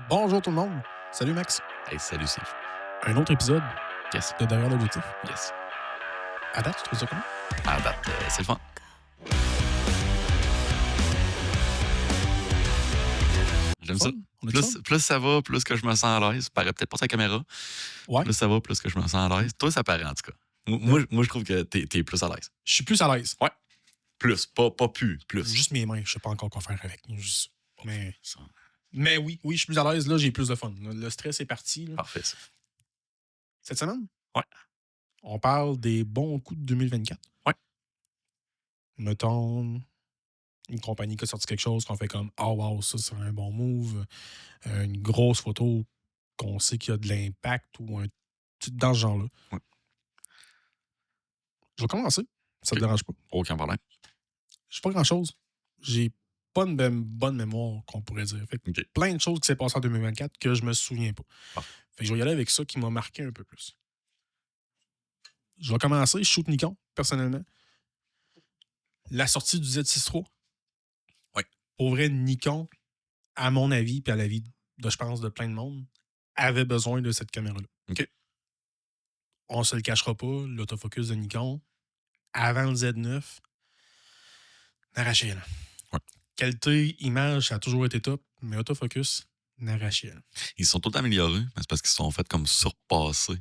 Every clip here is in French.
Bonjour tout le monde. Salut Max. Hey, salut Steve. Un autre épisode Yes. de Derrière l'objectif. Yes. À date, tu trouves ça comment? À date, c'est le fun. J'aime ça. On a du fun? Plus ça va, plus que je me sens à l'aise. Ça paraît peut-être pas sa caméra. Ouais. Plus ça va, plus que je me sens à l'aise. Toi, ça paraît en tout cas. Moi, je trouve que t'es plus à l'aise. Je suis plus à l'aise. Ouais. Plus, pas plus. Juste mes mains, je sais pas encore quoi faire avec. Mais, Ça. mais oui, je suis plus à l'aise. Là, j'ai plus de fun. Le stress est parti. Là. Parfait, ça. Cette semaine, Ouais. on parle des bons coups de 2024. Ouais. Mettons, une compagnie qui a sorti quelque chose qu'on fait comme « Oh wow, ça c'est un bon move. » Une grosse photo qu'on sait qu'il y a de l'impact ou un truc dans ce genre-là. Ouais. Je vais commencer. Ça te Ok. dérange pas. Aucun problème. Je sais pas grand-chose. J'ai pas une bonne mémoire, qu'on pourrait dire. Fait que OK. plein de choses qui s'est passées en 2024 que je me souviens pas. Ah. Fait que je vais y aller avec ça qui m'a marqué un peu plus. Je vais commencer. Je shoot Nikon, personnellement. La sortie du Z6 III. Oui. Pour vrai, Nikon, à mon avis, puis à l'avis de, je pense, de plein de monde, avait besoin de cette caméra-là. OK. On se le cachera pas, l'autofocus de Nikon, avant le Z9, n'arrachait, là. Ouais. Qualité, image, ça a toujours été top, mais autofocus, n'arrachait, là. Ils sont tout améliorés, mais c'est parce qu'ils se sont fait comme surpasser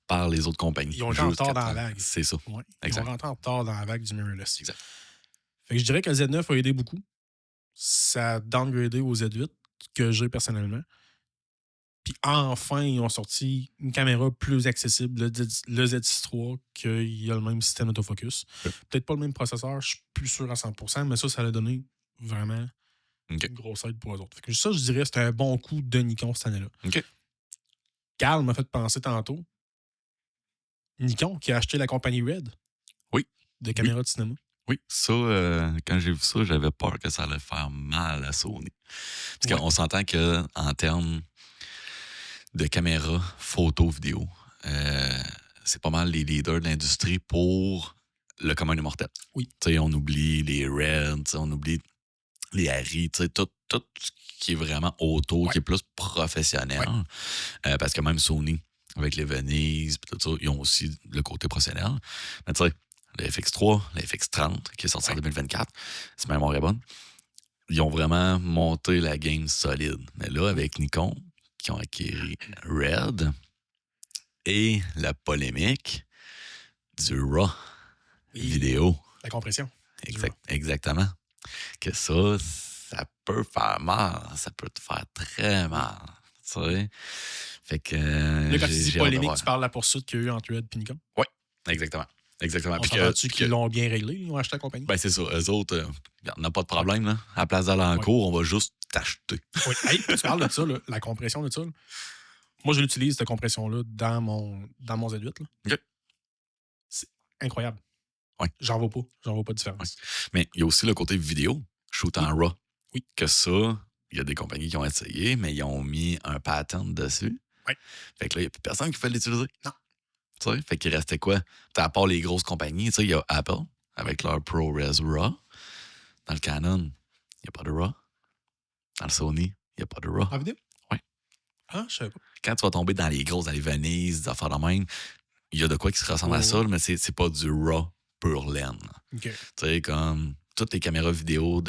par les autres compagnies. Ils ont été en retard Jusqu'à dans la temps. vague. C'est ça. Ouais. Ils Exact. ont rentré en retard dans la vague du mirrorless. Exact. Fait que je dirais que le Z9 a aidé beaucoup. Ça a downgradé au Z8, que j'ai personnellement. Puis enfin, ils ont sorti une caméra plus accessible, le Z6 III, qu'il a le même système d'autofocus. Ouais. Peut-être pas le même processeur, je suis plus sûr à 100%, mais ça a donné vraiment OK. une grosse aide pour eux autres. Fait que ça, je dirais, c'était un bon coup de Nikon cette année-là. OK. Carl m'a fait penser tantôt. Nikon qui a acheté la compagnie Red. Oui. De caméras de cinéma. Oui, ça, quand j'ai vu ça, j'avais peur que ça allait faire mal à Sony. Parce Ouais. qu'on s'entend qu'en termes de caméra, photo, vidéo, c'est pas mal les leaders de l'industrie pour le commun des mortels. Oui. Tu sais, on oublie les Red, on oublie les Harry, tu sais, tout ce qui est vraiment auto, Ouais. qui est plus professionnel. Ouais. Parce que même Sony, avec les Venise, pis tout ça, ils ont aussi le côté professionnel. Mais tu sais, le FX3, le FX30, qui est sorti en 2024, c'est ma mémoire est bonne. Ils ont vraiment monté la game solide. Mais là, avec Nikon, qui ont acquis Red, et la polémique du RAW Oui. vidéo. La compression. Exactement. Que ça peut faire mal. Ça peut te faire très mal. Tu sais? Fait que. Là, quand tu dis j'ai hâte de polémique, voir. tu parles de la poursuite qu'il y a eu entre Red et Nikon. Exactement. On s'entend-tu qu'ils l'ont bien réglé, ils ont acheté la compagnie? Ben, c'est ça. Eux autres, on n'a pas de problème, là. À la place d'aller en cours, on va juste t'acheter. Oui. Hey, tu parles de ça, là, la compression de ça. Là. Moi, je l'utilise, cette compression-là, dans mon Z8. Là. OK. C'est incroyable. Ouais. J'en vois pas de différence. Mais il y a aussi le côté vidéo, shoot en RAW. Oui. Que ça, il y a des compagnies qui ont essayé, mais ils ont mis un patent dessus. Ouais. Fait que là, il n'y a plus personne qui fait l'utiliser. Non. Tu sais, fait qu'il restait quoi? À part les grosses compagnies, tu sais, il y a Apple avec leur ProRes RAW. Dans le Canon, il n'y a pas de RAW. Dans le Sony, il n'y a pas de RAW. En vidéo? Ouais. Ah, je savais pas. Quand tu vas tomber dans les grosses, dans les Venise, des affaires de même, il y a de quoi qui se ressemble à ça, mais c'est pas du RAW pur laine. OK. Tu sais, comme toutes les caméras vidéo,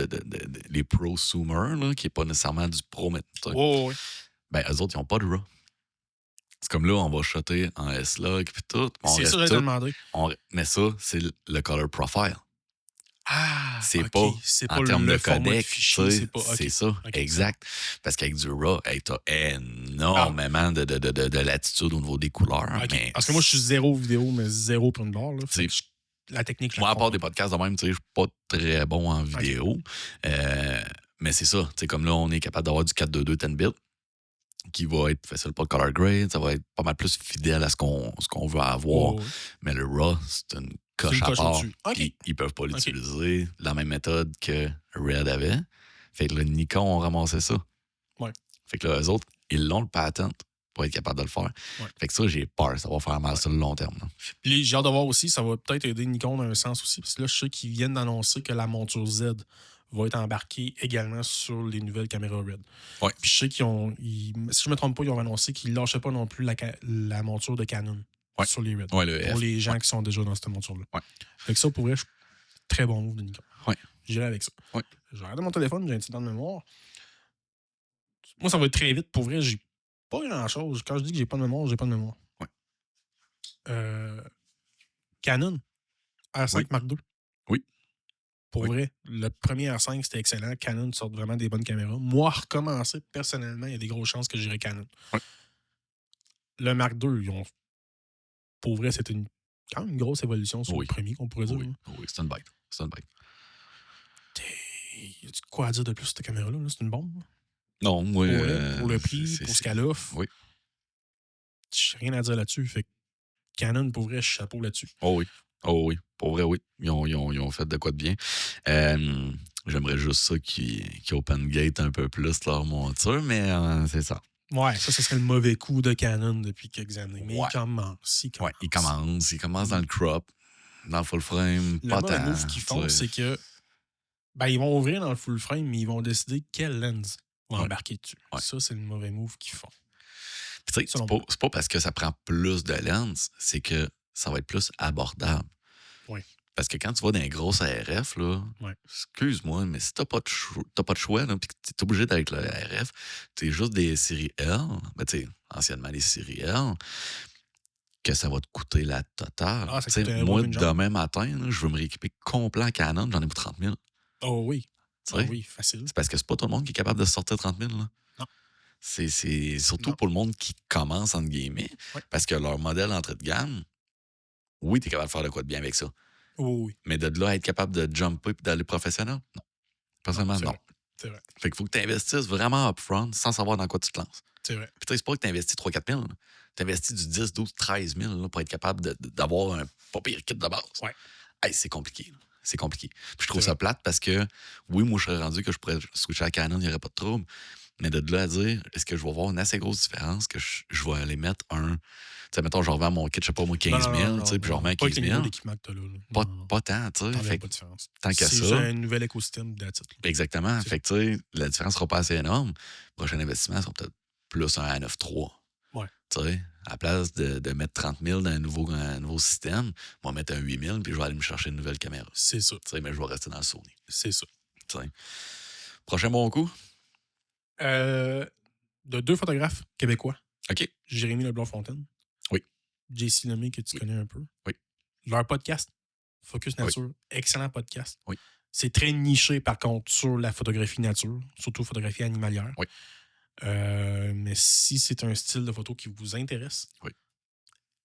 les prosumers, là, qui n'est pas nécessairement du pro, mais Oh, oui. ben, eux autres, ils n'ont pas de RAW. C'est comme là, on va shotter en S-Log puis tout. C'est ça que j'allais te demander. Mais ça, c'est le color profile. Ah, C'est OK. pas C'est en pas termes le de format codec. de fichier. C'est pas... C'est OK. ça, OK. exact. Parce qu'avec du RAW, hey, t'as énormément de latitude au niveau des couleurs. OK. Mais Parce que moi, je suis zéro vidéo, mais zéro print bar. Là. Fait que la technique, je moi, la à part comprends. des podcasts de même, tu sais, je suis pas très bon en vidéo. Mais c'est ça. Tu sais, comme là, on est capable d'avoir du 422 10 bits qui va être facile pour le color grade. Ça va être pas mal plus fidèle à ce qu'on veut avoir. Oh, oui. Mais le RAW, c'est une coche une à coche part. au-dessus. OK. Puis ils peuvent pas l'utiliser de la même méthode que Red avait. Fait que le Nikon ont ramassé ça. Ouais. Fait que là, eux autres, ils l'ont le patent pour être capable de le faire. Ouais. Fait que ça, j'ai peur. Ça va faire mal sur le long terme. Là. Puis j'ai hâte de voir aussi, ça va peut-être aider Nikon dans un sens aussi. Parce que là, je sais qu'ils viennent d'annoncer que la monture Z va être embarqué également sur les nouvelles caméras RED. Ouais. Puis je sais si je ne me trompe pas, ils ont annoncé qu'ils ne lâchaient pas non plus la monture de Canon sur les RED. Ouais, le pour F. les gens qui sont déjà dans cette monture-là. Ouais. Fait que ça, pour vrai, très bon move de Nikon. Ouais. J'irai avec ça. Ouais. J'ai regardé mon téléphone, j'ai un petit temps de mémoire. Moi, ça va être très vite. Pour vrai, j'ai pas grand-chose. Quand je dis que j'ai pas de mémoire, j'ai pas de mémoire. Ouais. Canon R5 Oui. Mark II. Oui. Pour vrai, le premier R5, c'était excellent. Canon sort vraiment des bonnes caméras. Moi, à recommencer, personnellement, il y a des grosses chances que j'irai Canon. Ouais. Le Mark II, pour vrai, c'était quand même une grosse évolution sur le premier, qu'on pourrait dire. Oui, oui, c'est une bête. C'est une bête. Y a-tu quoi à dire de plus sur cette caméra-là? C'est une bombe? Non, moi. Pour le prix, pour ce qu'elle offre. Oui. J'ai rien à dire là-dessus. Fait que Canon, pour vrai, chapeau là-dessus. Oh oui. Oh oui. Pour vrai, oui. Ils ont fait de quoi de bien. J'aimerais juste ça qu'ils open gate un peu plus leur monture, mais c'est ça. Ouais, ça serait le mauvais coup de Canon depuis quelques années. Mais Ouais. il commence. Ouais, il commence dans le crop, dans le full frame. Le pas mauvais tant. move qu'ils font, c'est que ils vont ouvrir dans le full frame, mais ils vont décider quelle lens va embarquer dessus. Ouais. Ça, c'est le mauvais move qu'ils font. Puis tu sais, c'est pas parce que ça prend plus de lens, c'est que ça va être plus abordable. Oui. Parce que quand tu vas dans les grosses ARF, là, excuse-moi, mais si t'as pas de choix, puis que t'es obligé d'être le RF, t'es juste des séries L, ben tu sais, anciennement les séries L, que ça va te coûter la totale. Ah, ça coûte moi, demain matin, là, je veux me rééquiper complet en Canon, j'en ai pour 30 000. Oh oui. Oh oui, facile. C'est parce que c'est pas tout le monde qui est capable de sortir 30 000. Là. Non. C'est surtout pour le monde qui commence, entre guillemets, parce que leur modèle entrée de gamme, oui, t'es capable de faire de quoi de bien avec ça. Oui. Mais de là à être capable de jumper et d'aller professionnel, non. Personnellement, non. C'est vrai. Fait qu'il faut que tu investisses vraiment upfront sans savoir dans quoi tu te lances. C'est vrai. Puis tu sais, c'est pas que tu investis 3-4 000. Tu investis du 10, 12, 13 000 là, pour être capable d'avoir un pas pire kit de base. Ouais. Hey, c'est compliqué. Là. C'est compliqué. Puis je trouve ça plate parce que, oui, moi, je serais rendu que je pourrais switcher à Canon, il n'y aurait pas de trouble. Mais de là à dire, est-ce que je vais avoir une assez grosse différence que je vais aller mettre un. Tu sais, mettons, je revends mon kit, je sais pas, moi, 15 000, tu sais, puis je remets 15 000. Pas l'équipement que t'as là. Pas tant, tu sais. Pas de différence. Tant qu'à ça. C'est un nouvel écosystème d'attitude. Exactement. Fait que, tu sais, la différence sera pas assez énorme. Prochain investissement sera peut-être plus un A9-3. Ouais. Tu sais, à la place de mettre 30 000 dans un nouveau système, on va mettre un 8 000 puis je vais aller me chercher une nouvelle caméra. C'est ça. Tu sais, mais je vais rester dans le Sony. C'est ça. Tu sais. Prochain bon coup? De 2 photographes québécois. OK. Jérémy Leblanc-Fontaine. Oui. JC Lemay, que tu connais un peu. Oui. Leur podcast, Focus Nature, excellent podcast. Oui. C'est très niché, par contre, sur la photographie nature, surtout photographie animalière. Oui. Mais si c'est un style de photo qui vous intéresse,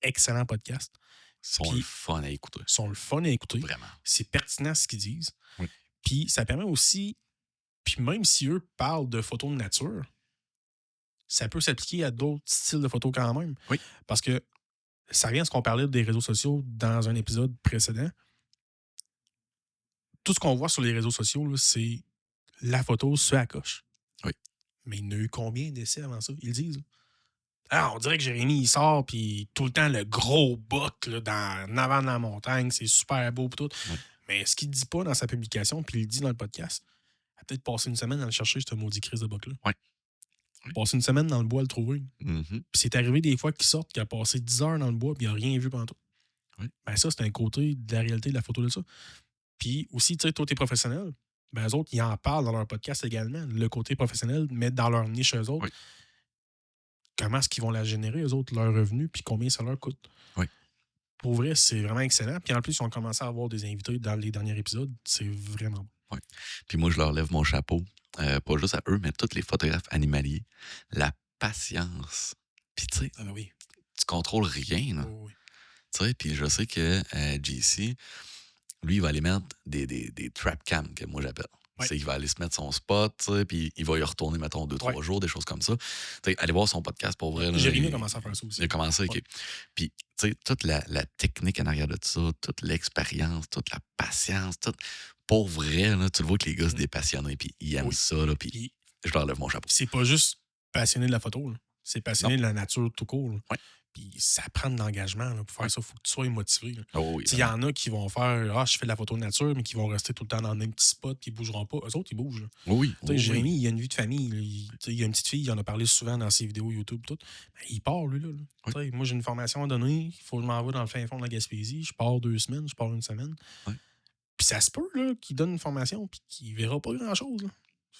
excellent podcast. Ils sont le fun à écouter. Ils sont le fun à écouter. Vraiment. C'est pertinent ce qu'ils disent. Oui. Puis ça permet aussi, puis même si eux parlent de photos de nature, ça peut s'appliquer à d'autres styles de photos quand même. Oui. Parce que ça revient à ce qu'on parlait des réseaux sociaux dans un épisode précédent. Tout ce qu'on voit sur les réseaux sociaux, là, c'est la photo sur la coche. Oui. Mais il y en a eu combien d'essais avant ça? Ils le disent. Ah, on dirait que Jérémy, il sort, puis tout le temps, le gros boc là, en avant de la montagne, c'est super beau, tout. Oui. Mais ce qu'il ne dit pas dans sa publication, puis il le dit dans le podcast, il a peut-être passé une semaine à le chercher, ce maudit crise de boc-là. Oui. Passé une semaine dans le bois à le trouver. Mm-hmm. Puis c'est arrivé des fois qu'il sortent, qu'il a passé 10 heures dans le bois, puis il n'a rien vu pendant tout. Oui. Ben ça, c'est un côté de la réalité de la photo de ça. Puis aussi, tu sais, toi, t'es professionnel. Ben eux autres, ils en parlent dans leur podcast également. Le côté professionnel, mais dans leur niche, eux autres. Oui. Comment est-ce qu'ils vont la générer, eux autres, leur revenu, puis combien ça leur coûte. Oui. Pour vrai, c'est vraiment excellent. Puis en plus, ils ont commencé à avoir des invités dans les derniers épisodes. C'est vraiment bon. Oui. Puis moi, je leur lève mon chapeau. Pas juste à eux, mais tous les photographes animaliers. La patience. Puis tu sais, oui. tu contrôles rien. Là. Oh, oui. Tu sais, puis je sais que JC, lui, il va aller mettre des trap cams, que moi j'appelle. Ouais. Il va aller se mettre son spot, puis il va y retourner, mettons, 2-3 jours, des choses comme ça. T'sais, allez voir son podcast pour vrai. Jérémy a commencé à faire ça aussi. Il a commencé, OK. Puis, tu sais, toute la technique en arrière de ça, toute l'expérience, toute la patience, tout. Pour vrai, là, tu le vois que les gars, c'est des passionnés, puis ils aiment ça, là, puis je leur lève mon chapeau. C'est pas juste passionné de la photo, là. C'est passionné de la nature tout court. Là. Ouais. Puis ça prend de l'engagement. Là. Pour faire ça, il faut que tu sois motivé. Là. Oh oui, Il y en a qui vont faire je fais de la photo de nature, mais qui vont rester tout le temps dans le même petit spot, puis ils bougeront pas. Eux autres, ils bougent. Là. oui, Jérémy, il a une vie de famille. Là. Il a une petite fille, il en a parlé souvent dans ses vidéos YouTube. Tout. Ben, il part, lui. Là. Oui. Moi, j'ai une formation à donner. Il faut que je m'en vais dans le fin fond de la Gaspésie. Je pars 2 semaines, je pars 1 semaine. Ouais. Puis ça se peut là, qu'il donne une formation puis qu'il verra pas grand-chose. Là.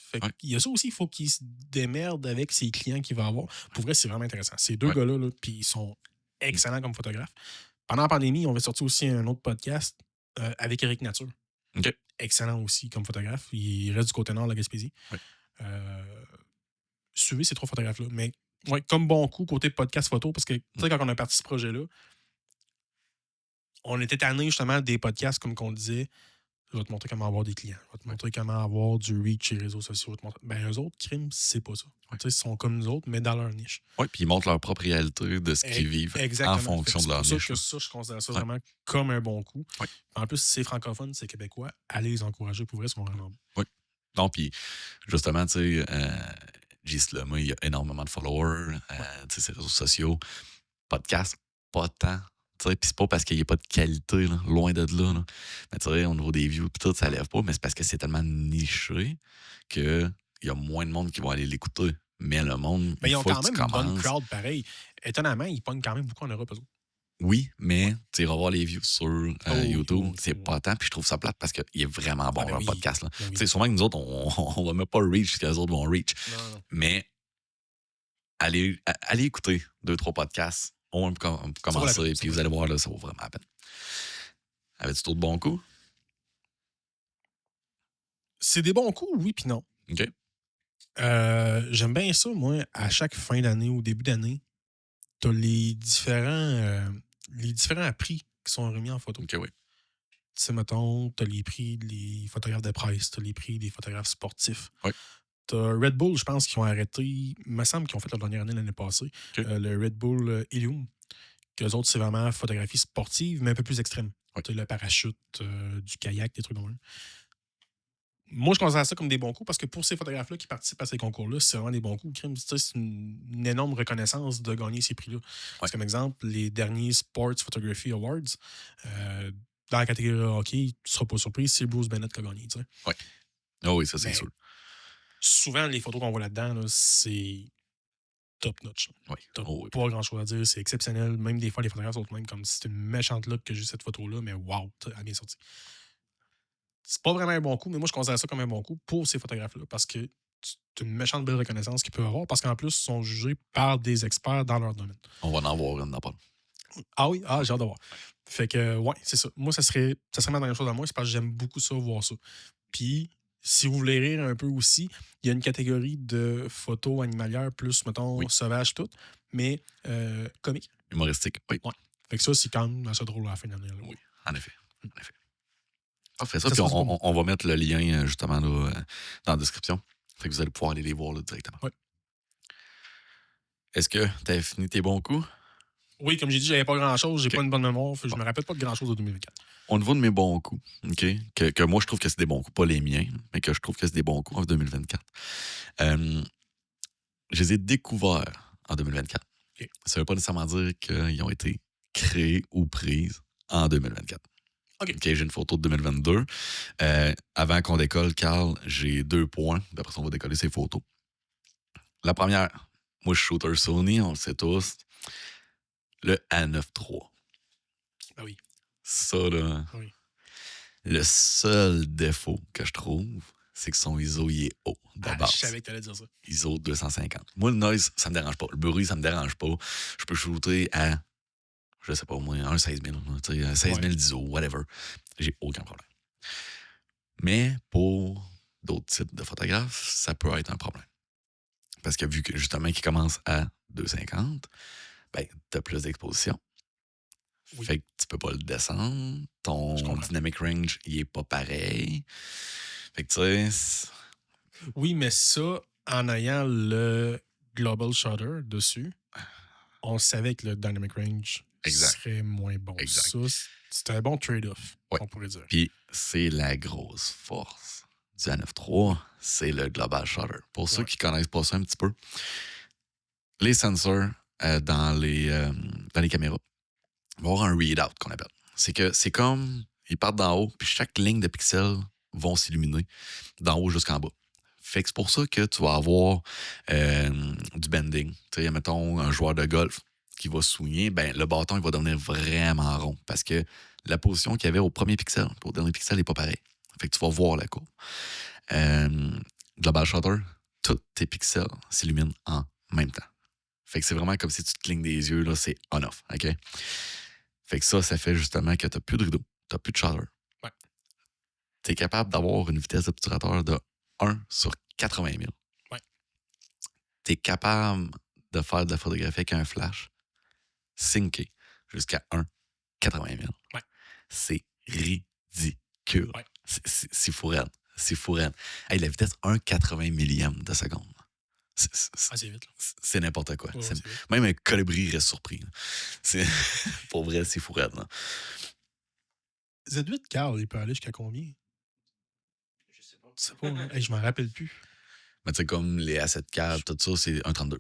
Fait qu'il y a ça aussi, il faut qu'il se démerde avec ses clients qu'il va avoir. Pour vrai, c'est vraiment intéressant. Ces deux gars-là, là, puis ils sont excellents comme photographes. Pendant la pandémie, on va sortir aussi un autre podcast avec Eric Nature. OK. Excellent aussi comme photographe. Il reste du côté nord de la Gaspésie. Ouais. Suivez ces 3 photographes-là. Mais comme bon coup, côté podcast photo, parce que tu sais, quand on a parti ce projet-là, on était tanné justement des podcasts, comme qu'on disait. Je vais te montrer comment avoir des clients. Je vais te montrer comment avoir du reach sur les réseaux sociaux. Je vais te montrer... Ben, eux autres, crime, c'est pas ça. Ouais. Ils sont comme nous autres, mais dans leur niche. Oui, puis ils montrent leur propre réalité de ce qu'ils vivent en fonction de leur niche. C'est pour ça que je considère ça vraiment comme un bon coup. Ouais. En plus, si c'est francophone, c'est québécois, allez les encourager. Pour vrai, ils sont vraiment bons. Oui. Non, puis justement, tu sais, J-Slummy, il y a énormément de followers, tu sais, ses réseaux sociaux. Podcast, pas tant. Puis c'est pas parce qu'il n'y a pas de qualité, là, loin de là. Là. Mais tu sais, au niveau des views, tout, ça lève pas, mais c'est parce que c'est tellement niché qu'il y a moins de monde qui vont aller l'écouter. Mais le monde, mais ils ont quand même une bonne crowd pareil. Étonnamment, ils pognent quand même beaucoup en Europe. Oui, mais tu iras voir les views sur YouTube, c'est pas tant, puis je trouve ça plate parce qu'il est vraiment bon, leur podcast. Là. Tu sais, sûrement que nous autres, on va même pas reach ce que les autres vont reach. Non. Mais allez écouter 2-3 podcasts. On va commencer, puis vous allez voir, là, ça vaut vraiment la peine. Avais-tu d'autres bons coups? C'est des bons coups, oui, puis non. OK. J'aime bien ça, moi, à chaque fin d'année ou début d'année, t'as les différents prix qui sont remis en photo. OK, oui. Tu sais, mettons, t'as les prix des photographes de presse, t'as les prix des photographes sportifs. Oui. T'as Red Bull, je pense, qui ont arrêté, il me semble qu'ils ont fait la dernière année l'année passée, Okay. le Red Bull Helium, qu'eux autres, c'est vraiment photographie sportive, mais un peu plus extrême. Oui. T'as le parachute, du kayak, des trucs comme ça. Moi, je considère ça comme des bons coups parce que pour ces photographes-là qui participent à ces concours-là, c'est vraiment des bons coups. C'est une énorme reconnaissance de gagner ces prix-là. Ouais. Comme exemple, les derniers Sports Photography Awards, dans la catégorie hockey, tu ne seras pas surpris, c'est Bruce Bennett qui a gagné. Oui. Oh oui, ça c'est sûr. Souvent, les photos qu'on voit là-dedans, là, c'est top notch. Oui. Pas grand-chose à dire, c'est exceptionnel. Même des fois, les photographes sont même comme si c'était une méchante look que j'ai cette photo-là, mais wow, elle a bien sorti. C'est pas vraiment un bon coup, mais moi, je considère ça comme un bon coup pour ces photographes-là parce que c'est une méchante belle reconnaissance qu'ils peuvent avoir parce qu'en plus, ils sont jugés par des experts dans leur domaine. On va en avoir une d'abord. Ah oui? Ah, j'ai hâte de voir. Fait que, ouais, c'est ça. Moi, ça serait ma dernière chose à moi, c'est parce que j'aime beaucoup ça, voir ça. Puis, si vous voulez rire un peu aussi, il y a une catégorie de photos animalières plus, mettons, sauvages, tout, mais comiques. Humoristique, oui. Ouais. Fait que ça, c'est quand même assez drôle à la fin de l'année. Oui, en effet. En effet. On fait ça, puis on va mettre le lien justement là, dans la description. Fait que vous allez pouvoir aller les voir là, directement. Oui. Est-ce que tu as fini tes bons coups? Oui, comme j'ai dit, j'avais pas grand-chose, j'ai pas une bonne mémoire, je me rappelle pas de grand-chose de 2024. Au niveau de mes bons coups, OK, que moi je trouve que c'est des bons coups, pas les miens, mais que je trouve que c'est des bons coups en 2024. Je les ai découverts en 2024. Okay. Ça veut pas nécessairement dire qu'ils ont été créés ou prises en 2024. OK. J'ai une photo de 2022. Avant qu'on décolle, Carl, j'ai 2 points. D'après ça, on va décoller ces photos. La première, moi, je suis shooter Sony, on le sait tous. Le A9 III. Ah oui. Ça, là, oui. Le seul défaut que je trouve, c'est que son ISO, il est haut de base. Je savais que tu allais dire ça. ISO 250. Moi, le noise, ça me dérange pas. Le bruit, ça me dérange pas. Je peux shooter à, je sais pas, au moins un 16 000, 16 000 d'ISO, whatever. J'ai aucun problème. Mais pour d'autres types de photographes, ça peut être un problème. Parce que vu que justement qu'il commence à 250, ben, t'as plus d'exposition. Oui. Fait que tu peux pas le descendre. Ton dynamic range, il est pas pareil. Fait que tu sais... Oui, mais ça, en ayant le Global Shutter dessus, on savait que le dynamic range serait moins bon. Exact. Ça, c'était un bon trade-off, on pourrait dire. Puis c'est la grosse force du A9 III, c'est le Global Shutter. Pour ceux qui connaissent pas ça un petit peu, les sensors dans les caméras vont avoir un readout qu'on appelle. C'est que c'est comme, ils partent d'en haut, puis chaque ligne de pixels vont s'illuminer d'en haut jusqu'en bas. Fait que c'est pour ça que tu vas avoir du bending. Tu sais, mettons, un joueur de golf qui va swinger, ben, le bâton il va devenir vraiment rond parce que la position qu'il y avait au premier pixel, au dernier pixel n'est pas pareil. Fait que tu vas voir la courbe. Global Shutter, tous tes pixels s'illuminent en même temps. Fait que c'est vraiment comme si tu te clignes des yeux, là, c'est on-off, OK? Fait que ça fait justement que tu n'as plus de rideau, tu n'as plus de shutter. Ouais. Tu es capable d'avoir une vitesse d'obturateur de 1 sur 80 000. Ouais. Tu es capable de faire de la photographie avec un flash synché jusqu'à 1,80 000. Ouais. C'est ridicule. Ouais. C'est fou raide. C'est fou raide. Hey, la vitesse 1,80 millième de seconde. C'est vite. Là. C'est n'importe quoi. Ouais, même un colibri reste surpris. Pour vrai, c'est fou raide. Là. Z8, Carl, il peut aller jusqu'à combien? Je sais pas. Hein? Hey, je m'en rappelle plus. Mais tu sais, comme les A7 tout ça, c'est 1,32.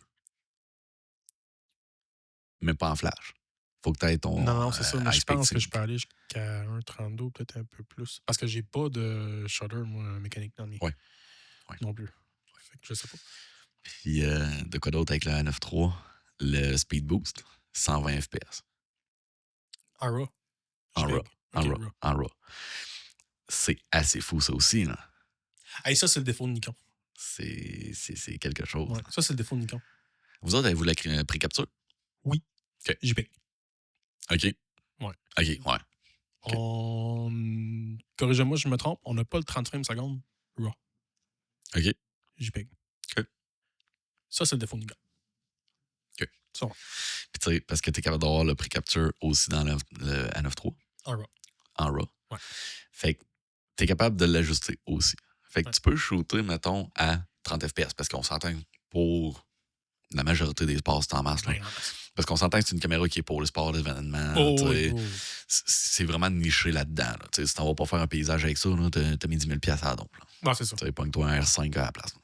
Mais pas en flash. Faut que tu aies ton. Non, c'est ça. Mais je pense que je peux peux aller jusqu'à 1,32, peut-être un peu plus. Parce que j'ai pas de shutter, moi, mécanique dans le mien. Ouais. Non plus. Fait que je sais pas. Puis de quoi d'autre avec le 9.3? Le Speed Boost, 120 FPS. En RAW. En RAW. C'est assez fou, ça aussi. Là. Hey, ça, c'est le défaut de Nikon. C'est quelque chose. Ouais, ça, c'est le défaut de Nikon. Vous autres, avez-vous la pré-capture? Oui. OK. JPEG. OK. Ouais. OK, ouais. Okay. Corrigez-moi si je me trompe, on n'a pas le 30 frames secondes RAW. OK. JPEG. OK. Ça, c'est le défaut de Nikon. OK. Ça. Puis tu sais, parce que tu es capable d'avoir le pré-capture aussi dans le A9.3. En RAW. En RAW. Ouais. Fait que tu es capable de l'ajuster aussi. Fait que tu peux shooter, mettons, à 30 FPS parce qu'on s'entend pour la majorité des sports, c'est en masse. Là. Ouais, parce qu'on s'entend que c'est une caméra qui est pour le sport, l'événement. C'est vraiment niché là-dedans. Là. Si t'en vas pas faire un paysage avec ça, t'as mis 10 000 $. À la dompe. Non, c'est ça. Pogne-toi un R5 à la place.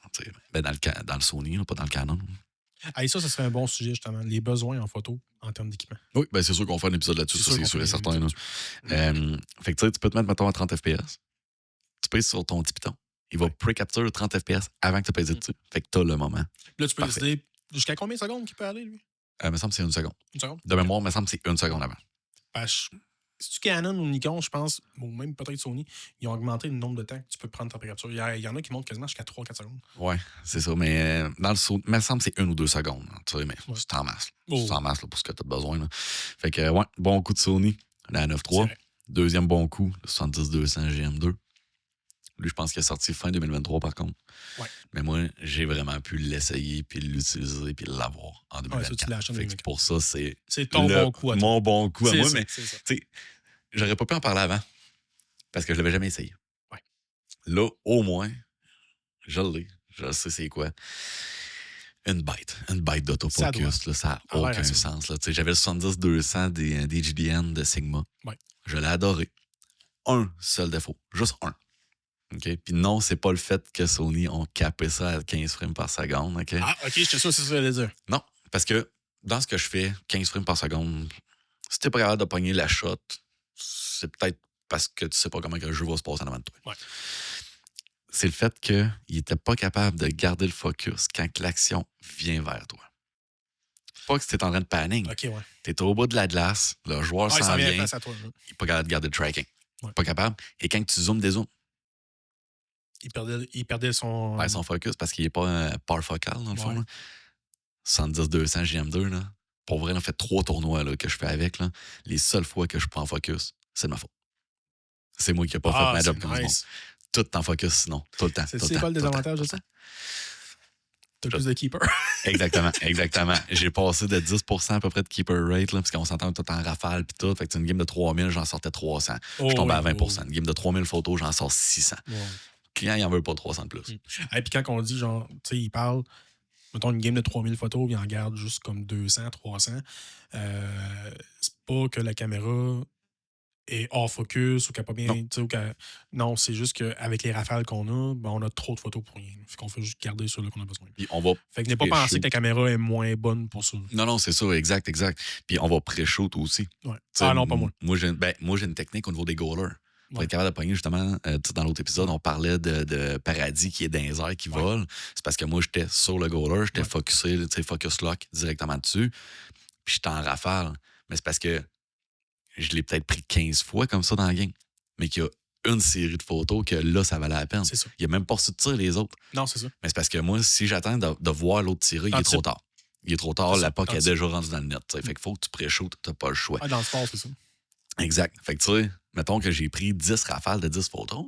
Ben dans le Sony, là, pas dans le Canon. Ah, et ça serait un bon sujet, justement. Les besoins en photo en termes d'équipement. Oui, ben c'est sûr qu'on fait un épisode là-dessus, ça c'est sûr et certain. Là. Fait que tu peux te mettre, mettons, à 30 FPS. Tu pèses sur ton petit piton. Il va pré-capture 30 FPS avant que tu pèses dessus. Fait que t'as le moment. Là, tu peux décider jusqu'à combien de secondes qu'il peut aller, lui? Il me semble que c'est 1 seconde. 1 seconde? De mémoire, il me semble que c'est 1 seconde avant. Si tu Canon ou Nikon, je pense, ou même peut-être Sony, ils ont augmenté le nombre de temps que tu peux prendre température. Il y en a qui montent quasiment jusqu'à 3-4 secondes. Ouais, c'est ça. Mais dans le Sony, il me semble que c'est 1 ou 2 secondes. Tu sais, mais c'est en masse. C'est en masse là, pour ce que tu as besoin. Là. Fait que, ouais, bon coup de Sony, la 9.3. Deuxième bon coup, le 70-200 GM2. Lui, je pense qu'il est sorti fin 2023, par contre. Ouais. Mais moi, j'ai vraiment pu l'essayer, puis l'utiliser, puis l'avoir en 2024. Ouais, ça, pour ça, c'est ton bon coup à toi. Mon bon coup à moi. Ça, mais j'aurais pas pu en parler avant, parce que je l'avais jamais essayé. Ouais. Là, au moins, je l'ai. Je sais c'est quoi. Une bête d'autofocus. Ça n'a aucun sens. Là. J'avais le 70-200 des GDN de Sigma. Ouais. Je l'ai adoré. Un seul défaut. Juste un. Okay? Puis non, c'est pas le fait que Sony ont capé ça à 15 frames par seconde. Okay? Ah, OK, je suis sûr que c'est ça que j'allais dire. Non, parce que dans ce que je fais, 15 frames par seconde, si t'es pas capable de pogner la shot, c'est peut-être parce que tu sais pas comment que le jeu va se passer en avant de toi. Ouais. C'est le fait qu'il était pas capable de garder le focus quand l'action vient vers toi. Pas que t'es en train de panique. OK, ouais. T'es au bout de la glace, le joueur s'en vient, face à toi, il n'est pas capable de garder le tracking. Ouais. Pas capable. Et quand tu zoomes, dézoomes, il perdait son... Ouais, son focus parce qu'il n'est pas un power focal, dans le fond. Là. 70-200 GM2, là. Pour vrai, on fait 3 tournois là, que je fais avec. Là. Les seules fois que je prends en focus, c'est de ma faute. C'est moi qui n'ai pas fait ma job comme ça. Tout en focus, sinon. Tout le temps. C'est quoi le désavantage de ça? T'as plus de keeper. Exactement. J'ai passé de 10% à peu près de keeper rate, là, parce qu'on s'entend tout en rafale pis tout. Fait que une game de 3000, j'en sortais 300. Je tombais à 20%. Une game de 3000 photos, j'en sors 600. Le client, il en veut pas 300 de plus. Et puis quand on dit, genre, tu sais, il parle, mettons, une game de 3000 photos, il en garde juste comme 200, 300. C'est pas que la caméra est hors focus ou qu'elle pas bien. Non. Tu sais, non, c'est juste qu'avec les rafales qu'on a, ben, on a trop de photos pour rien. Fait qu'on fait juste garder ceux-là qu'on a besoin. Puis on va Fait que n'ai pas pensé que la caméra est moins bonne pour ça. Non, c'est ça, exact. Puis on va pré-shoot aussi. Ouais. T'sais, Ah non, pas moi. Moi, j'ai une technique au niveau des goalers. Pour Ouais. être capable de pogner, justement, dans l'autre épisode, on parlait de Paradis qui est dans les airs, qui vole. C'est parce que moi, j'étais sur le goaler, j'étais focusé, focus lock directement dessus, puis j'étais en rafale. Mais c'est parce que je l'ai peut-être pris 15 fois comme ça dans la game, mais qu'il y a une série de photos que là, ça valait la peine. C'est ça. Il n'y a même pas reçu de tir les autres. Non, c'est ça. Mais c'est parce que moi, si j'attends de voir l'autre tirer, il est trop tard. Il est trop tard, la POC est déjà rendue dans le net. Fait qu'il faut que tu pré-shootes, t'as pas le choix. Ah, dans le sport, c'est ça. Exact. Fait que tu sais, mettons que j'ai pris 10 rafales de 10 photos,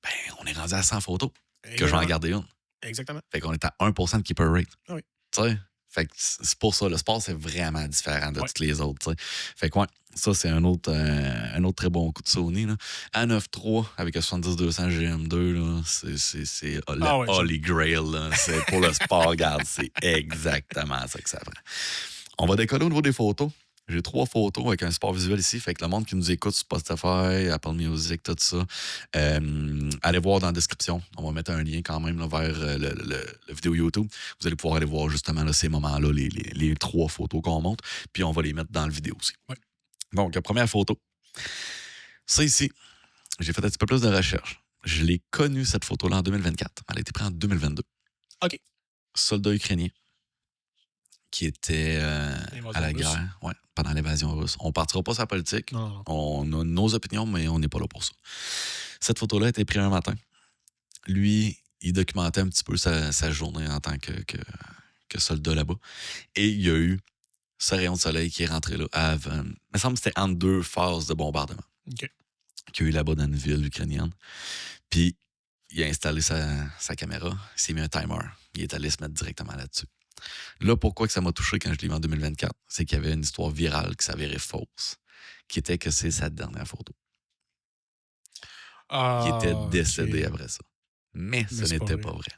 ben on est rendu à 100 photos. Que je vais en garder une. Exactement. Fait qu'on est à 1% de keeper rate. Ah oui. Tu sais? Fait que c'est pour ça, le sport, c'est vraiment différent de toutes les autres. T'sais. Fait que ouais, ça, c'est un autre très bon coup de Sony. Là. A9-3 avec un 70-200 GM2, là, c'est le Holy Grail. Là. C'est pour le sport, regarde, c'est exactement ça que ça prend. On va décoller au niveau des photos. J'ai 3 photos avec un support visuel ici. Fait que le monde qui nous écoute sur Spotify, Apple Music, tout ça, allez voir dans la description. On va mettre un lien quand même là, vers le vidéo YouTube. Vous allez pouvoir aller voir justement là, ces moments-là, les 3 photos qu'on monte. Puis on va les mettre dans la vidéo aussi. Ouais. Donc, la première photo. Ça ici, j'ai fait un petit peu plus de recherche. Je l'ai connue, cette photo-là, en 2024. Elle a été prise en 2022. OK. Soldat ukrainien qui était à la guerre, pendant l'invasion russe. On ne partira pas sur la politique. Non. On a nos opinions, mais on n'est pas là pour ça. Cette photo-là a été prise un matin. Lui, il documentait un petit peu sa journée en tant que soldat là-bas. Et il y a eu ce rayon de soleil qui est rentré là. Il me semble que c'était entre 2 phases de bombardement OK. qu'il y a eu là-bas dans une ville ukrainienne. Puis, il a installé sa caméra. Il s'est mis un timer. Il est allé se mettre directement là-dessus. Là, pourquoi que ça m'a touché quand je l'ai vu en 2024? C'est qu'il y avait une histoire virale qui s'avérait fausse, qui était que c'est sa dernière photo. Qui était décédé après ça. Mais ce n'était pas vrai.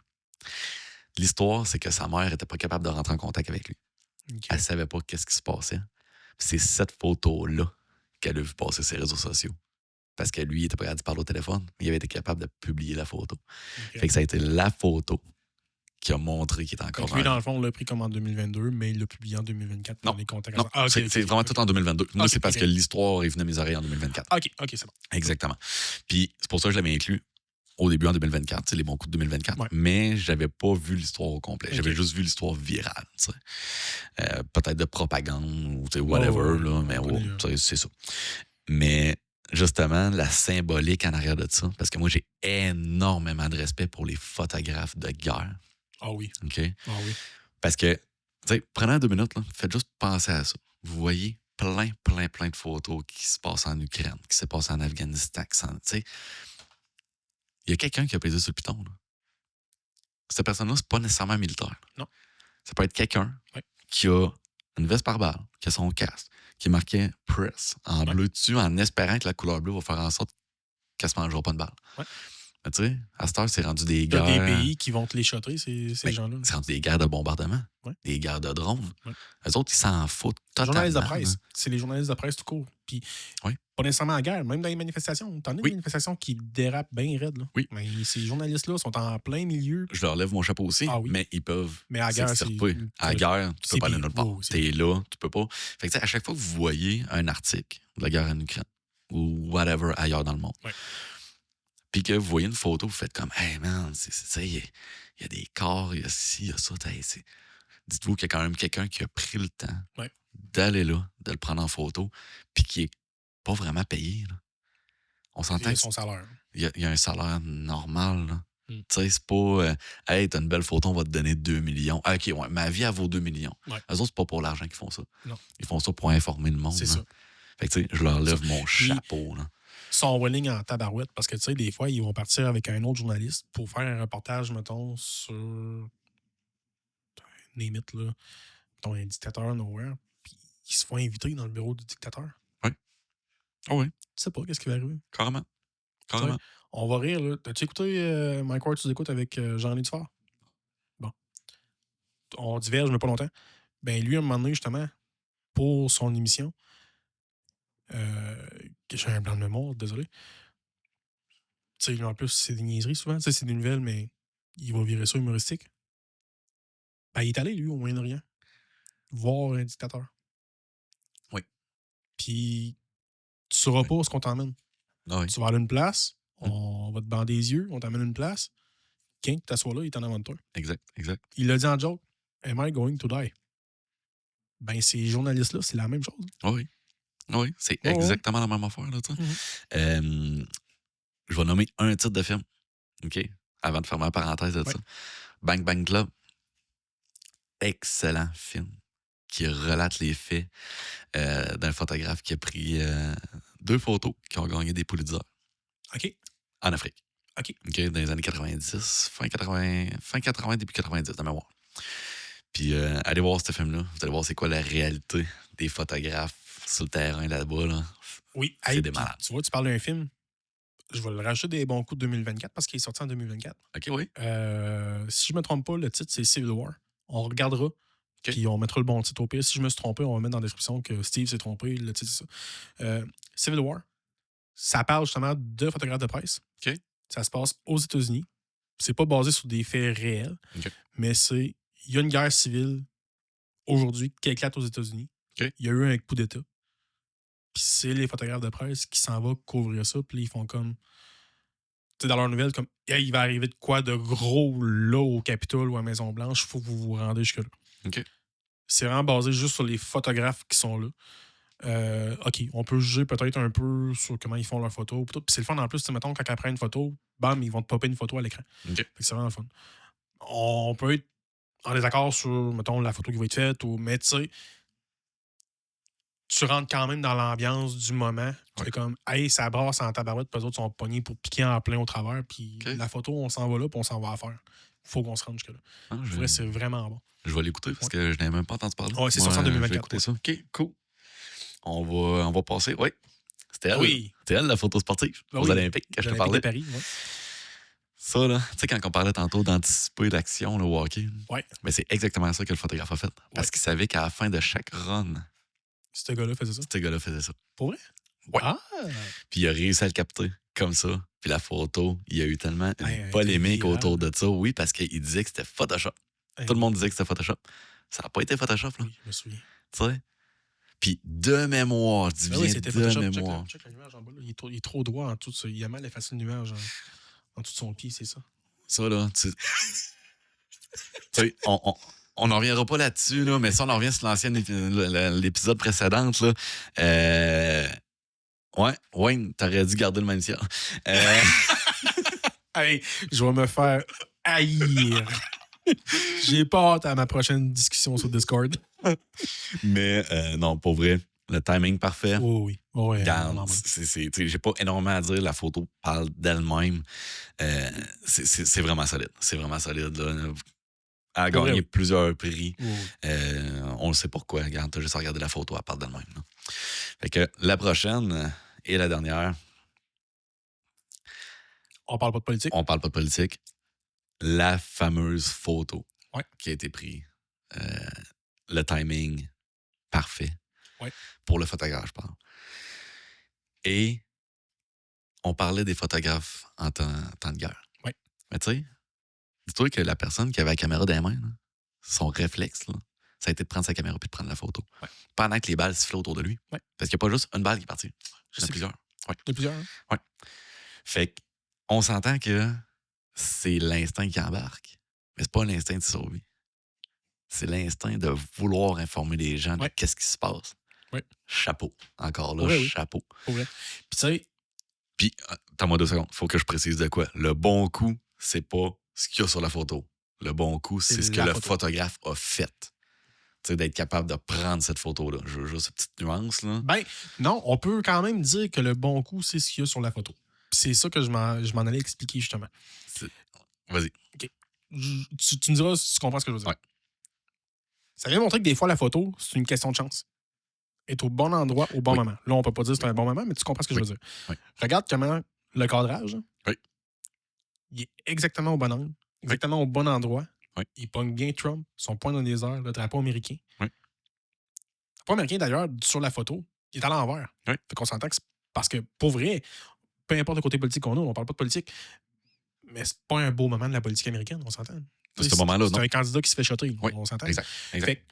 L'histoire, c'est que sa mère n'était pas capable de rentrer en contact avec lui. Okay. Elle ne savait pas qu'est-ce qui se passait. C'est cette photo-là qu'elle a vu passer ses réseaux sociaux. Parce que lui, il était pas capable de parler au téléphone, mais il avait été capable de publier la photo. Okay. Fait que ça a été la photo qui a montré qu'il était encore... Donc lui, dans le fond, on l'a pris comme en 2022, mais il l'a publié en 2024 dans les contacts. Non, c'est vraiment tout en 2022. Moi, c'est parce que l'histoire est venue à mes oreilles en 2024. OK, c'est bon. Exactement. Puis c'est pour ça que je l'avais inclus au début en 2024, les bons coups de 2024. Mais j'avais pas vu l'histoire au complet. J'avais juste vu l'histoire virale. Peut-être de propagande ou whatever, là, mais c'est ça. Mais justement, la symbolique en arrière de ça, parce que moi, j'ai énormément de respect pour les photographes de guerre. Ah oui. OK? Ah oui. Parce que, tu sais, prenez 2 minutes, là, faites juste penser à ça. Vous voyez plein de photos qui se passent en Ukraine, qui se passent en Afghanistan, tu sais. Il y a quelqu'un qui a pesé sur le piton, là. Cette personne-là, c'est pas nécessairement militaire. Non. Ça peut être quelqu'un qui a une veste par balle, qui a son casque, qui est marqué Press en bleu dessus, en espérant que la couleur bleue va faire en sorte qu'elle se mangera pas de balle. Ouais. Mais tu sais, à cette heure, c'est rendu des guerres... Il y a des pays qui vont te les shotter, ces gens-là. C'est rendu des guerres de bombardement, des guerres de drones. Eux autres, ils s'en foutent totalement. Journalistes de presse. C'est les journalistes de presse tout court. Puis, pas nécessairement en guerre, même dans les manifestations. T'en as des manifestations qui dérapent bien raide. Là. Oui. Mais ces journalistes-là sont en plein milieu. Je leur lève mon chapeau aussi, mais ils peuvent. Mais à la guerre, c'est... À la guerre, tu peux pas aller nulle part. T'es là, tu peux pas. Fait que, à chaque fois que vous voyez un article de la guerre en Ukraine ou whatever ailleurs dans le monde, puis que vous voyez une photo, vous faites comme, hey man, il y a des corps, il y a ci, il y a ça. Dites-vous qu'il y a quand même quelqu'un qui a pris le temps d'aller là, de le prendre en photo, puis qui est pas vraiment payé. Là. On s'entend. Il y a son salaire. Il y a un salaire normal. Tu sais, c'est pas, hey, t'as une belle photo, on va te donner 2 millions. Ah, OK, ma vie, elle vaut 2 millions. Eux autres, c'est pas pour l'argent qu'ils font ça. Non. Ils font ça pour informer le monde. C'est ça. Fait que, tu sais, je leur lève mon chapeau. Là. Sont willing en tabarouette parce que, tu sais, des fois, ils vont partir avec un autre journaliste pour faire un reportage, mettons, sur name it, là, mettons, un dictateur nowhere, puis ils se font inviter dans le bureau du dictateur. Oui. Oh oui. Tu sais pas qu'est-ce qui va arriver. Carrément. On va rire, là. T'as-tu écouté Mike Ward, tu écoutes avec Jean-Louis Dufort? Bon. On diverge, mais pas longtemps. Ben, lui, à un moment donné, justement, pour son émission, J'ai un blanc de mémoire, désolé. Tu sais, en plus, c'est des niaiseries souvent. Tu sais, c'est des nouvelles, mais il va virer ça humoristique. Ben, il est allé, lui, au Moyen-Orient, voir un dictateur. Oui. Puis, tu sauras pas où est-ce qu'on t'emmène. Ah oui. Tu vas aller à une place, on va te bander les yeux, on t'amène à une place. Quand tu t'assois là, il est en avant de toi. Exact. Il l'a dit en joke. Am I going to die? Ben, ces journalistes-là, c'est la même chose. Oui, c'est Ouais. exactement la même affaire. Là, je vais nommer un titre de film, OK? Avant de faire ma parenthèse de ça. Bang Bang Club. Excellent film qui relate les faits d'un photographe qui a pris 2 photos qui ont gagné des Pulitzer. OK. En Afrique. OK. Dans les années 90, fin 80, début 90, de mémoire. Puis allez voir ce film-là. Vous allez voir c'est quoi la réalité des photographes sur le terrain là-bas. Là. Oui, c'est des malades. Tu vois, tu parles d'un film. Je vais le rajouter des bons coups de 2024 parce qu'il est sorti en 2024. OK, oui. Si je ne me trompe pas, le titre, c'est Civil War. On regardera. Puis on mettra le bon titre au pire. Si je me suis trompé, on va mettre dans la description que Steve s'est trompé. Le titre, c'est ça. Civil War, ça parle justement de photographes de presse. OK. Ça se passe aux États-Unis. C'est pas basé sur des faits réels, mais il y a une guerre civile aujourd'hui qui éclate aux États-Unis. OK. Il y a eu un coup d'État. Puis c'est les photographes de presse qui s'en vont couvrir ça. Puis ils font comme. Tu sais, dans leurs nouvelles, comme hey, il va arriver de quoi de gros là au Capitole ou à Maison-Blanche, il faut que vous vous rendez jusque-là. OK. C'est vraiment basé juste sur les photographes qui sont là. OK, on peut juger peut-être un peu sur comment ils font leurs photos. Puis c'est le fun en plus, mettons, quand après une photo, bam, ils vont te popper une photo à l'écran. OK. Fait que c'est vraiment le fun. On peut être en désaccord sur, mettons, la photo qui va être faite, mais tu sais, tu rentres quand même dans l'ambiance du moment. Tu fais comme, hey, ça brasse en tabarouette, puis les autres sont pognés pour piquer en plein au travers, puis la photo, on s'en va là, puis on s'en va à faire. Faut qu'on se rende jusque-là. Vrai, c'est vraiment bon. Je vais l'écouter parce que je n'avais même pas entendu parler. Ouais, c'est sorti en 2024. Je vais écouter ça. OK, cool. On va passer. Oui. C'était elle. C'était elle, la photo sportive aux Olympiques que je te parlais. Paris, Ça, là, tu sais, quand on parlait tantôt d'anticiper l'action, le hockey, mais c'est exactement ça que le photographe a fait. Parce qu'il savait qu'à la fin de chaque run, ce gars-là faisait ça. Pour vrai? Ouais. Puis il a réussi à le capter comme ça. Puis la photo, il y a eu tellement une polémique autour de ça. Oui, parce qu'il disait que c'était Photoshop. Tout le monde disait que c'était Photoshop. Ça n'a pas été Photoshop, là. Oui, je me souviens. Tu sais? Puis de mémoire, dis bien c'était de Photoshop. mémoire. Check le nuage en bas. Là. Il est trop droit en tout. Il a mal effacé le nuage en dessous de son pied, c'est ça. Ça, là, tu sais, on n'en reviendra pas là-dessus, là, mais ça, on en revient sur l'épisode précédent. Là. Ouais, Wayne, t'aurais dû garder le même ciel. Hey, je vais me faire haïr. J'ai pas hâte à ma prochaine discussion sur Discord. Mais non, pour vrai, le timing parfait. Oui. Regarde, j'ai pas énormément à dire. La photo parle d'elle-même. C'est vraiment solide. C'est vraiment solide. Là. Elle a gagné plusieurs prix. On le sait pourquoi. Regarde, t'as juste à regarder la photo, elle parle d'elle-même. Là. Fait que la prochaine et la dernière. On parle pas de politique. On parle pas de politique. La fameuse photo qui a été prise. Le timing parfait. Pour le photographe, je parle. Et on parlait des photographes en temps de guerre. Mais tu sais, dis-toi que la personne qui avait la caméra dans les mains, là, son réflexe, là, ça a été de prendre sa caméra et de prendre la photo. Pendant que les balles sifflaient autour de lui. Parce qu'il n'y a pas juste une balle qui est partie. Il y en a plusieurs. Il y en a plusieurs. Hein? Fait qu'on s'entend que c'est l'instinct qui embarque. Mais c'est pas l'instinct de survie. C'est l'instinct de vouloir informer les gens de qu'est-ce qui se passe. Chapeau. Encore là, chapeau. Puis tu sais... Puis, attends-moi 2 secondes. Faut que je précise de quoi. Le bon coup, c'est pas ce qu'il y a sur la photo. Le bon coup, c'est ce que le photographe a fait. Tu sais, d'être capable de prendre cette photo-là. Je veux juste cette petite nuance, là. Ben, non, on peut quand même dire que le bon coup, c'est ce qu'il y a sur la photo. C'est ça que je m'en allais expliquer, justement. Vas-y. OK. Tu me diras si tu comprends ce que je veux dire. Ça vient montrer que des fois, la photo, c'est une question de chance. Être au bon endroit au bon moment. Là, on peut pas dire que c'est un bon moment, mais tu comprends ce que je veux dire. Regarde comment le cadrage, il est exactement au bon angle, exactement au bon endroit. Il pogne bien Trump, son poing dans les airs, le drapeau américain. Le drapeau américain, d'ailleurs, sur la photo, il est à l'envers. Fait qu'on s'entend que Parce que, pour vrai, peu importe le côté politique qu'on a, on parle pas de politique, mais c'est pas un beau moment de la politique américaine, on s'entend. À ce moment-là, c'est non. un candidat qui se fait shotter, Oui, on s'entend. exact. Fait que,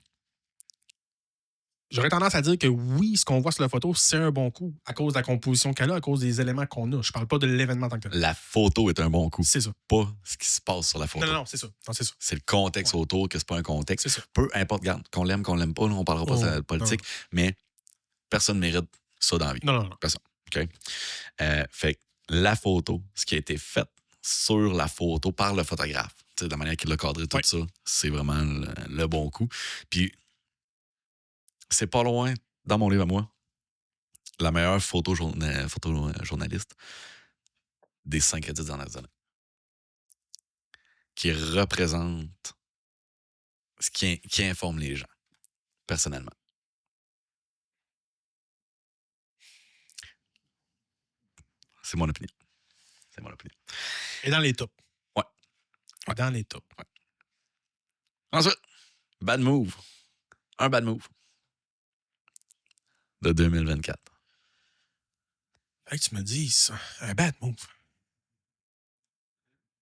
j'aurais tendance à dire que oui, ce qu'on voit sur la photo, c'est un bon coup à cause de la composition qu'elle a, à cause des éléments qu'on a. Je parle pas de l'événement en tant que tel. La photo est un bon coup. C'est ça. Pas ce qui se passe sur la photo. Non, c'est ça. Non, c'est ça. C'est le contexte autour, que c'est pas un contexte. C'est ça. Peu importe, regarde, qu'on l'aime, qu'on l'aime pas, là, on parlera pas de politique, mais personne ne mérite ça dans la vie. Non. Personne. OK? Fait que la photo, ce qui a été fait sur la photo par le photographe, de la manière qu'il a cadré tout ça, c'est vraiment le bon coup. Puis, c'est pas loin, dans mon livre à moi, la meilleure photojournaliste des 5 à 10 dernières années. Qui représente ce qui informe les gens, personnellement. C'est mon opinion. Et dans les tops. Ouais. Dans les tops. Ouais. Ensuite, bad move. Un bad move. De 2024. Fait que tu me dis ça. Un bad move.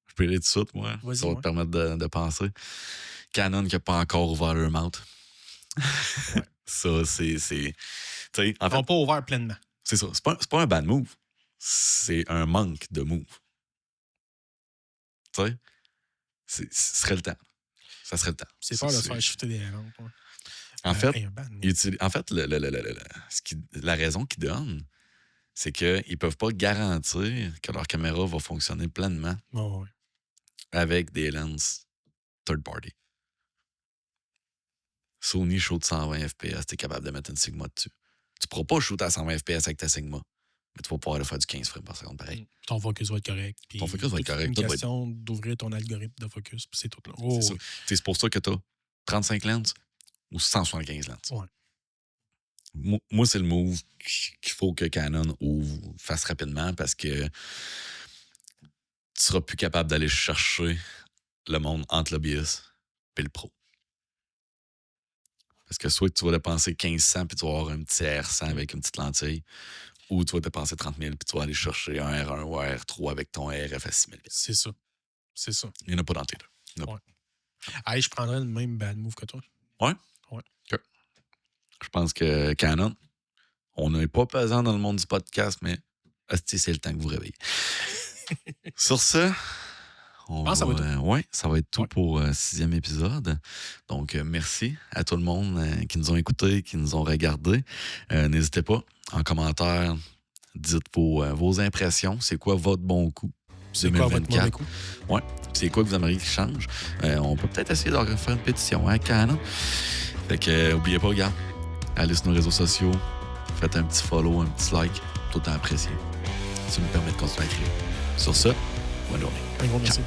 Je peux y aller tout de suite, moi. Vas-y, Ça va te permettre de penser. Canon qui n'a pas encore ouvert leur mouth. Ouais. Ça, c'est. En fait, ils n'ont pas ouvert pleinement. C'est ça. C'est pas un bad move. C'est un manque de move. Tu sais? Ce serait le temps. Ça serait le temps. C'est fort de se faire shooter des ventes. En fait, la raison qu'ils donnent, c'est qu'ils ne peuvent pas garantir que leur caméra va fonctionner pleinement avec des lenses third party. Sony shoot 120 FPS, tu es capable de mettre une Sigma dessus. Tu ne pourras pas shooter à 120 FPS avec ta Sigma, mais tu vas pouvoir le faire du 15 frames par seconde pareil. Ton focus va être correct. Ton focus va être correct. C'est une question d'ouvrir ton algorithme de focus, puis c'est tout là. C'est ça. C'est pour ça que tu as 35 lenses ou 175 lenses. Ouais. Moi, c'est le move qu'il faut que Canon fasse rapidement parce que tu seras plus capable d'aller chercher le monde entre l'hobbyiste et le pro. Parce que soit tu vas dépenser 1500 puis tu vas avoir un petit R100 avec une petite lentille, ou tu vas dépenser 30 000 puis tu vas aller chercher un R1 ou un R3 avec ton RF à 6 000. C'est ça. Il n'y en a pas dans tes deux. Ouais. Hey, je prendrais le même bad move que toi. Ouais? Ouais. Okay. Je pense que Canon, on n'est pas pesant dans le monde du podcast, mais c'est le temps que vous réveillez. Sur ce, ça va être tout pour le 6e épisode. Donc, merci à tout le monde qui nous ont écoutés, qui nous ont regardés. N'hésitez pas, en commentaire, dites vos impressions. C'est quoi votre bon coup? C'est quoi votre mauvais coup? Ouais. C'est quoi que vous aimeriez qu'il change? On peut peut-être essayer de faire une pétition à Canon. Fait que, n'oubliez pas, regarde, allez sur nos réseaux sociaux, faites un petit follow, un petit like, tout le temps apprécié. Ça nous permet de continuer à créer. Sur ce, bonne journée. Un gros merci.